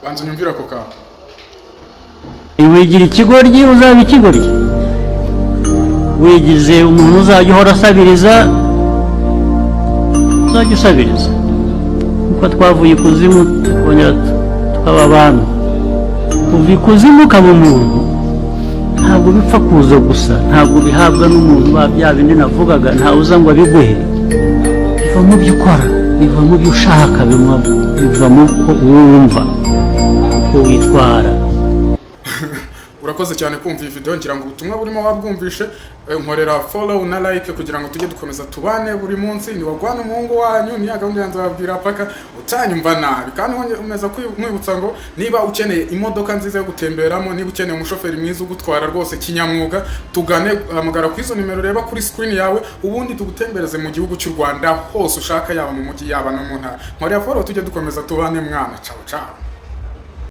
banza unyumvira ako kawe. wigira ikigoryi uzaba ikigoryi, wigize umuntu uzajya uhora asabiriza uzajya usabiriza, kuko twavuye ikuzimu tukongera tukaba abantu, kuva ikuzimu ukaba umuntu ntabwo bipfa kuza gusa, ntabwo bihabwa n'umuntu. Bya bindi navugaga ntawe uza ngo abiguhe, biva mu byo ukora, biva mu byo ushaka, biva mu ko wumva, uko witwara. Urakoze cyane kumva iyi video, ngira ngo ubutumwa burimo wabwumvishe. Nkorera follow na like kugira ngo tujye dukomeza tubane buri munsi. Ni wagwana umuhungu wanyu, ni gahunda yanze babwira paka utanyumva nabi. Kandi umeza kwibutsa ngo niba ukeneye imodoka nziza yo gutemberamo, niba ukeneye umushoferi mwiza ugutwara rwose kinyamwuga, tugane, hamagara ku izo nimero reba kuri screen yawe, ubundi tugutembereze mu gihugu cy'u Rwanda hose ushaka, yaba mu mujyi yaba no mu ntara. Nkorera follow tujye dukomeza tubane mwana. Ciao ciao.